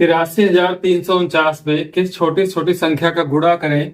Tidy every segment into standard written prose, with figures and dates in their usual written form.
83,349 में किस छोटी छोटी संख्या का गुणा करें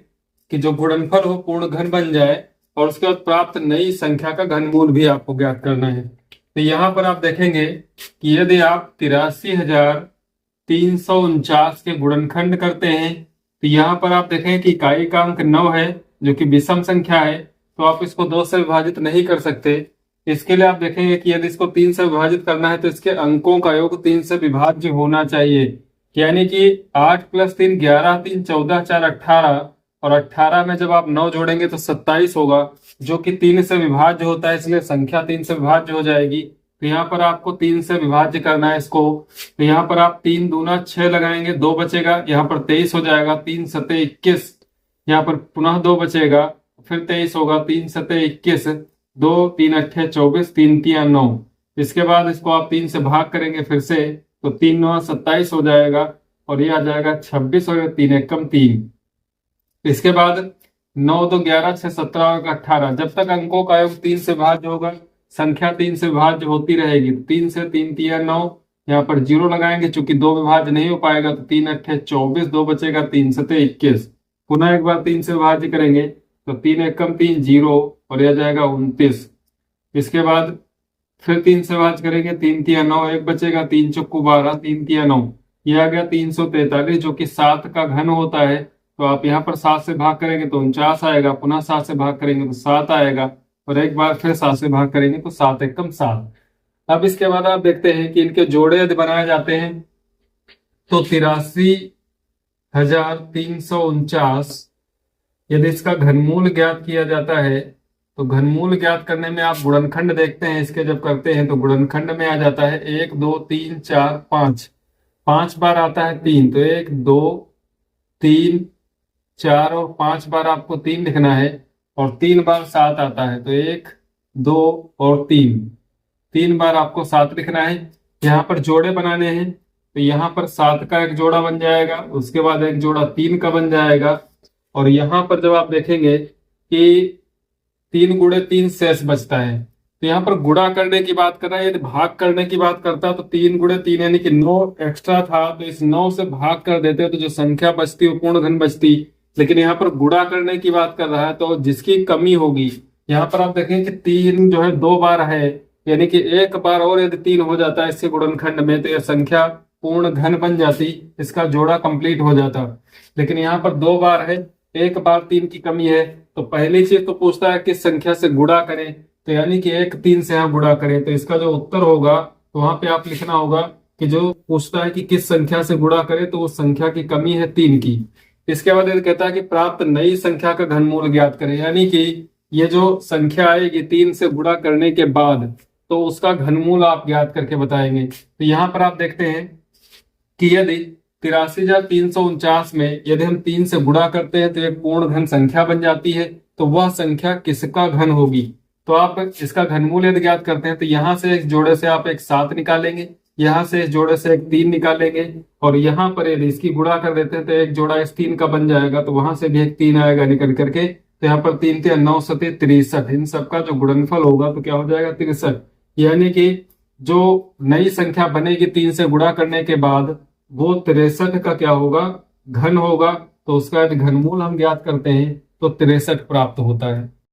कि जो गुणनफल हो पूर्ण घन बन जाए और उसके बाद प्राप्त नई संख्या का घनमूल भी आपको ज्ञात करना है। तो यहाँ पर आप देखेंगे कि यदि आप 83,349 के गुणनखंड करते हैं तो यहाँ पर आप देखें कि इकाई का अंक 9 है जो कि विषम संख्या है, तो आप इसको 2 से विभाजित नहीं कर सकते। इसके लिए आप देखेंगे कि यदि इसको 3 से विभाजित करना है तो इसके अंकों का योग 3 से विभाज्य होना चाहिए, यानी कि 8 + 3 11, 3 14, 4 18 और 18 में जब आप 9 जोड़ेंगे तो 27 होगा जो कि 3 से विभाज्य होता है, इसलिए संख्या 3 से विभाज्य हो जाएगी। तो यहाँ पर आपको 3 से विभाज्य करना है इसको। तो यहाँ पर आप 3 दूना 6 लगाएंगे, 2 बचेगा, यहाँ पर 23 हो जाएगा, 3 सते 21, यहाँ पर पुनः 2 बचेगा, फिर 23 होगा, 3 सते 21, 2 3 अट्ठे 24, 3 तिया 9। इसके बाद इसको आप 3 से भाग करेंगे फिर से, तो 3 9 27 हो जाएगा और ये आ जाएगा 26 और 3 एकम 3। इसके बाद 9 2 11, 6 17 और 18, जब तक अंकों का योग 3 से भाज्य होगा संख्या 3 से विभाज्य होती रहेगी। 3 से 3 तिया 9, यहाँ पर 0 लगाएंगे, चूंकि 2 विभाज्य नहीं हो पाएगा तो 3 अट्ठे 24, 2 बचेगा, 3 सते 21। पुनः एक बार 3 से विभाज्य करेंगे तो 3 एकम 3 0 और यह जाएगा 29। इसके बाद फिर 3 से विभाज्य करेंगे, 3 तिया 9, 1 बचेगा, 3 चौको 12, 3 तिया 9, यह आ गया 343 जो कि 7 का घन होता है। तो आप यहाँ पर 7 से भाग करेंगे तो 49 आएगा, पुनः 7 से भाग करेंगे तो 7 आएगा और एक बार फिर 7 से भाग करेंगे तो 7 एकम 7। अब इसके बाद आप देखते हैं कि इनके जोड़े यदि बनाए जाते हैं तो 83,349 यदि इसका घनमूल ज्ञात किया जाता है तो घनमूल ज्ञात करने में आप गुणनखंड देखते हैं, इसके जब करते हैं तो गुणनखंड में आ जाता है 1 2 3 4 5, 5 बार आता है 3, तो 1 2 3 4 और 5 बार आपको 3 लिखना है और 3 बार 7 आता है, तो 1 2 और 3 बार आपको 7 लिखना है। यहाँ पर जोड़े बनाने हैं तो यहाँ पर 7 का एक जोड़ा बन जाएगा, उसके बाद एक जोड़ा 3 का बन जाएगा और यहाँ पर जब आप देखेंगे कि 3 गुणे 3 शेष बचता है, तो यहाँ पर गुणा करने की बात कर रहा है। यदि भाग करने की बात करता तो 3 गुणे 3 यानी कि 9 एक्स्ट्रा था, तो इस 9 से भाग कर देते तो जो संख्या बचती वो पूर्ण घन बचती। लेकिन यहाँ पर गुणा करने की बात कर रहा है तो जिसकी कमी होगी, यहाँ पर आप देखें कि 3 जो है 2 बार है, यानी कि एक बार और यदि 3 हो जाता है इसके गुणनखंड में तो यह संख्या पूर्ण घन बन जाती, इसका जोड़ा कंप्लीट हो जाता। लेकिन यहाँ पर 2 बार है, एक बार 3 की कमी है, तो पहली चीज तो पूछता है किस संख्या से गुणा करें, तो यानी कि 1 3 से यहाँ गुणा करें। तो इसका जो उत्तर होगा तो वहां पे आप लिखना होगा कि जो पूछता है कि किस संख्या से गुणा करें तो उस संख्या की कमी है 3 की। इसके बाद ये कहता है कि प्राप्त नई संख्या का घनमूल ज्ञात करें, यानी कि ये जो संख्या आएगी 3 से गुणा करने के बाद तो उसका घनमूल आप ज्ञात करके बताएंगे। तो यहाँ पर आप देखते हैं कि यदि 83,349 में यदि हम 3 से गुणा करते हैं तो एक पूर्ण घन संख्या बन जाती है, तो वह संख्या किसका घन होगी। तो आप इसका घनमूल यदि ज्ञात करते हैं तो यहाँ से इस जोड़े से आप एक 7 निकालेंगे, यहाँ से इस जोड़े से एक 3 निकालेंगे और यहाँ पर यदि इसकी गुणा कर देते हैं तो एक जोड़ा इस 3 का बन जाएगा, तो वहां से भी एक 3 आएगा निकल करके। तो यहाँ पर 3 3 9 7 63, इन सबका जो गुणनफल होगा तो क्या हो जाएगा 63, यानी कि जो नई संख्या बनेगी 3 से गुणा करने के बाद वो 63 का क्या होगा, घन होगा। तो उसका यदि घनमूल हम ज्ञात करते हैं तो 63 प्राप्त होता है।